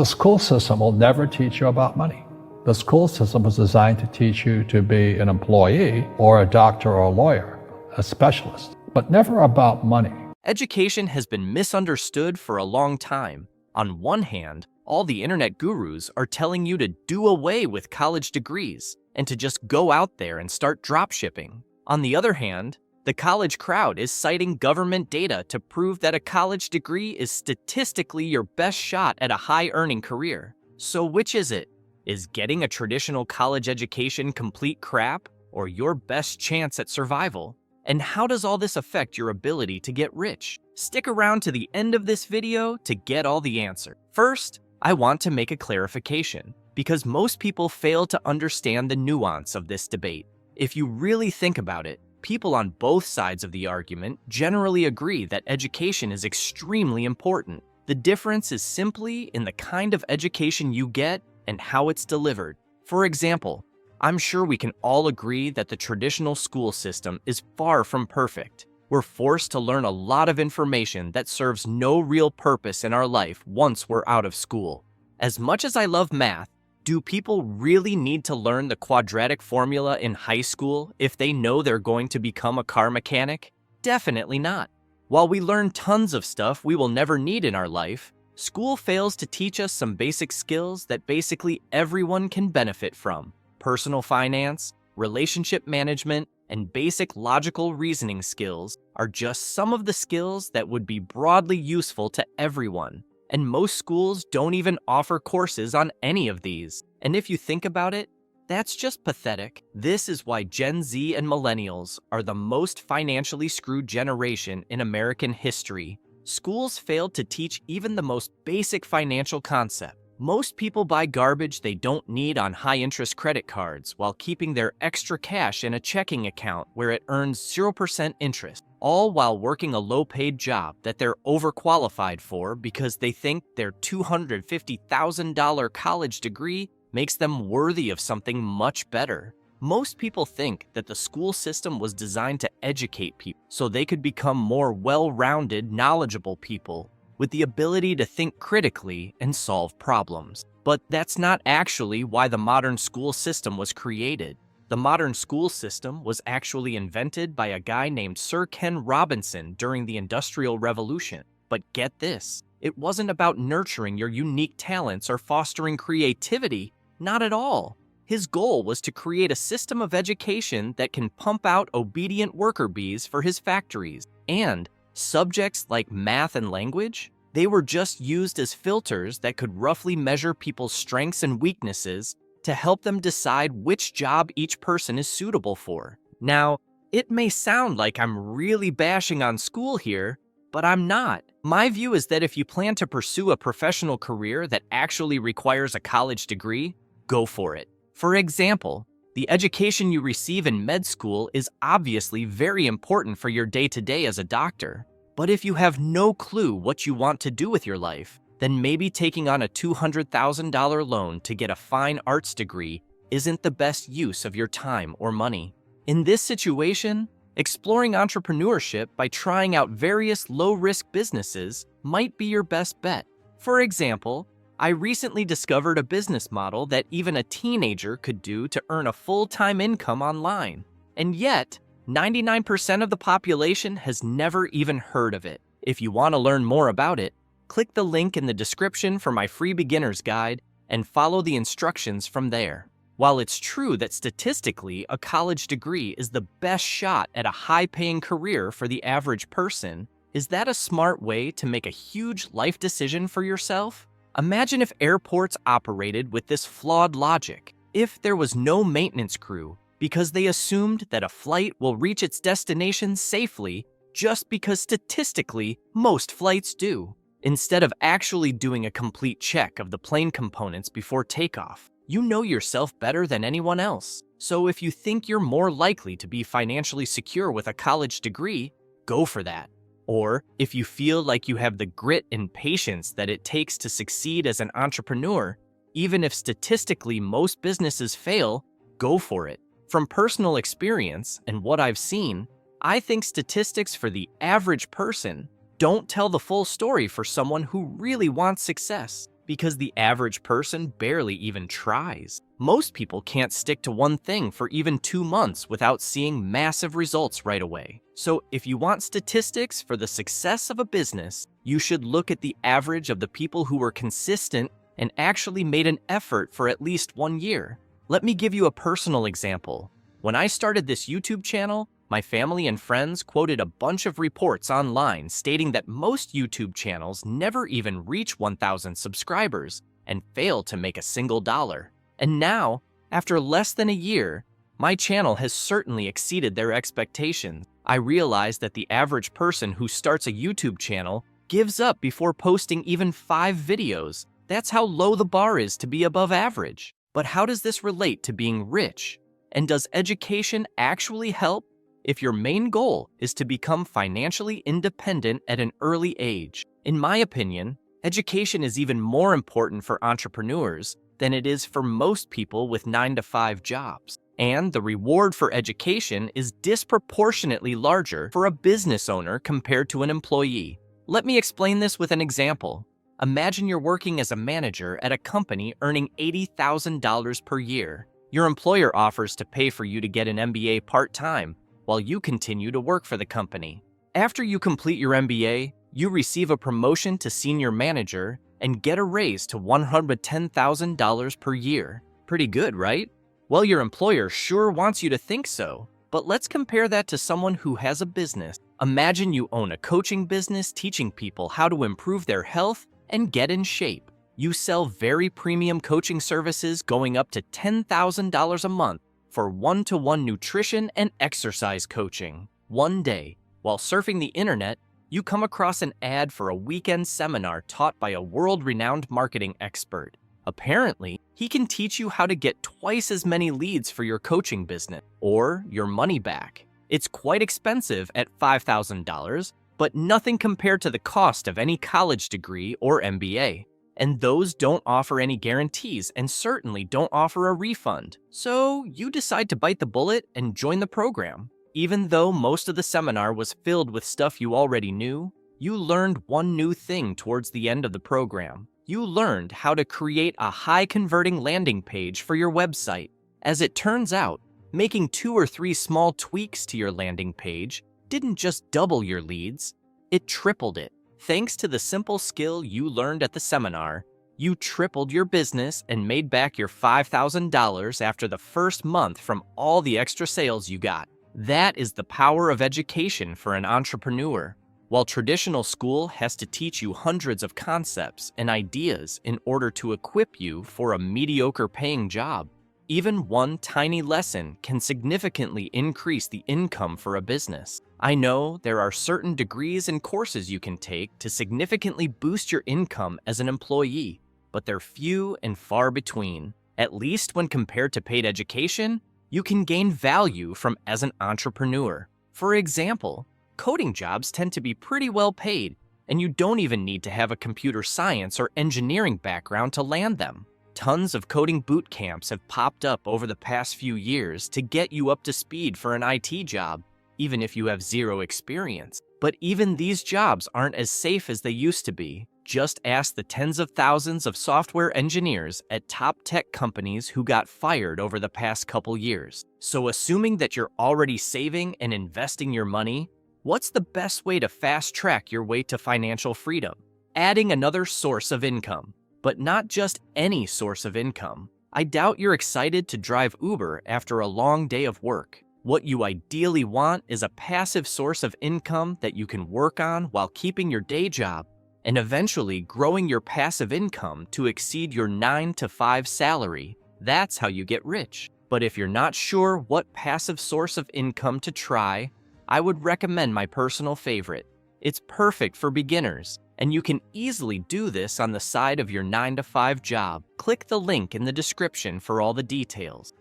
The school system will never teach you about money. The school system was designed to teach you to be an employee or a doctor or a lawyer, a specialist, but never about money. Education has been misunderstood for a long time. On one hand, all the internet gurus are telling you to do away with college degrees and to just go out there and start dropshipping. On the other hand, the college crowd is citing government data to prove that a college degree is statistically your best shot at a high-earning career. So which is it? Is getting a traditional college education complete crap or your best chance at survival? And how does all this affect your ability to get rich? Stick around to the end of this video to get all the answer. First, I want to make a clarification because most people fail to understand the nuance of this debate. If you really think about it, people on both sides of the argument generally agree that education is extremely important. The difference is simply in the kind of education you get and how it's delivered. For example, I'm sure we can all agree that the traditional school system is far from perfect. We're forced to learn a lot of information that serves no real purpose in our life once we're out of school. As much as I love math, do people really need to learn the quadratic formula in high school if they know they're going to become a car mechanic? Definitely not. While we learn tons of stuff we will never need in our life, school fails to teach us some basic skills that basically everyone can benefit from. Personal finance, relationship management, and basic logical reasoning skills are just some of the skills that would be broadly useful to everyone. And most schools don't even offer courses on any of these. And if you think about it, that's just pathetic. This is why Gen Z and millennials are the most financially screwed generation in American history. Schools failed to teach even the most basic financial concept. Most people buy garbage they don't need on high-interest credit cards while keeping their extra cash in a checking account where it earns 0% interest, all while working a low-paid job that they're overqualified for because they think their $250,000 college degree makes them worthy of something much better. Most people think that the school system was designed to educate people so they could become more well-rounded, knowledgeable people with the ability to think critically and solve problems. But that's not actually why the modern school system was created. The modern school system was actually invented by a guy named Sir Ken Robinson during the Industrial Revolution. But get this, it wasn't about nurturing your unique talents or fostering creativity, not at all. His goal was to create a system of education that can pump out obedient worker bees for his factories. And subjects like math and language, they were just used as filters that could roughly measure people's strengths and weaknesses to help them decide which job each person is suitable for. Now, it may sound like I'm really bashing on school here, but I'm not. My view is that if you plan to pursue a professional career that actually requires a college degree, go for it. For example, the education you receive in med school is obviously very important for your day-to-day as a doctor. But if you have no clue what you want to do with your life, then maybe taking on a $200,000 loan to get a fine arts degree isn't the best use of your time or money. In this situation, exploring entrepreneurship by trying out various low-risk businesses might be your best bet. For example, I recently discovered a business model that even a teenager could do to earn a full-time income online. And yet, 99% of the population has never even heard of it. If you want to learn more about it, click the link in the description for my free beginner's guide and follow the instructions from there. While it's true that statistically a college degree is the best shot at a high-paying career for the average person, is that a smart way to make a huge life decision for yourself? Imagine if airports operated with this flawed logic. If there was no maintenance crew, because they assumed that a flight will reach its destination safely just because statistically most flights do, instead of actually doing a complete check of the plane components before takeoff. You know yourself better than anyone else. So if you think you're more likely to be financially secure with a college degree, go for that. Or if you feel like you have the grit and patience that it takes to succeed as an entrepreneur, even if statistically most businesses fail, go for it. From personal experience and what I've seen, I think statistics for the average person don't tell the full story for someone who really wants success. Because the average person barely even tries. Most people can't stick to one thing for even 2 months without seeing massive results right away. So if you want statistics for the success of a business, you should look at the average of the people who were consistent and actually made an effort for at least 1 year. Let me give you a personal example. When I started this YouTube channel, my family and friends quoted a bunch of reports online stating that most YouTube channels never even reach 1,000 subscribers and fail to make a single dollar. And now, after less than a year, my channel has certainly exceeded their expectations. I realized that the average person who starts a YouTube channel gives up before posting even 5 videos. That's how low the bar is to be above average. But how does this relate to being rich? And does education actually help? If your main goal is to become financially independent at an early age, in my opinion, education is even more important for entrepreneurs than it is for most people with 9-to-5 jobs. And the reward for education is disproportionately larger for a business owner compared to an employee. Let me explain this with an example. Imagine you're working as a manager at a company earning $80,000 per year. Your employer offers to pay for you to get an MBA part-time while you continue to work for the company. After you complete your MBA, you receive a promotion to senior manager and get a raise to $110,000 per year. Pretty good, right? Well, your employer sure wants you to think so, but let's compare that to someone who has a business. Imagine you own a coaching business teaching people how to improve their health and get in shape. You sell very premium coaching services going up to $10,000 a month for one-to-one nutrition and exercise coaching. One day, while surfing the internet, you come across an ad for a weekend seminar taught by a world-renowned marketing expert. Apparently, he can teach you how to get twice as many leads for your coaching business, or your money back. It's quite expensive at $5,000, but nothing compared to the cost of any college degree or MBA. And those don't offer any guarantees and certainly don't offer a refund. So you decide to bite the bullet and join the program. Even though most of the seminar was filled with stuff you already knew, you learned one new thing towards the end of the program. You learned how to create a high-converting landing page for your website. As it turns out, making 2 or 3 small tweaks to your landing page didn't just double your leads, it tripled it. Thanks to the simple skill you learned at the seminar, you tripled your business and made back your $5,000 after the first month from all the extra sales you got. That is the power of education for an entrepreneur. While traditional school has to teach you hundreds of concepts and ideas in order to equip you for a mediocre paying job, even one tiny lesson can significantly increase the income for a business. I know there are certain degrees and courses you can take to significantly boost your income as an employee, but they're few and far between. At least when compared to paid education, you can gain value from as an entrepreneur. For example, coding jobs tend to be pretty well paid, and you don't even need to have a computer science or engineering background to land them. Tons of coding boot camps have popped up over the past few years to get you up to speed for an IT job, even if you have 0 experience. But even these jobs aren't as safe as they used to be. Just ask the tens of thousands of software engineers at top tech companies who got fired over the past couple years. So assuming that you're already saving and investing your money, what's the best way to fast-track your way to financial freedom? Adding another source of income. But not just any source of income. I doubt you're excited to drive Uber after a long day of work. What you ideally want is a passive source of income that you can work on while keeping your day job, and eventually growing your passive income to exceed your 9-to-5 salary. That's how you get rich. But if you're not sure what passive source of income to try, I would recommend my personal favorite. It's perfect for beginners, and you can easily do this on the side of your 9-to-5 job. Click the link in the description for all the details.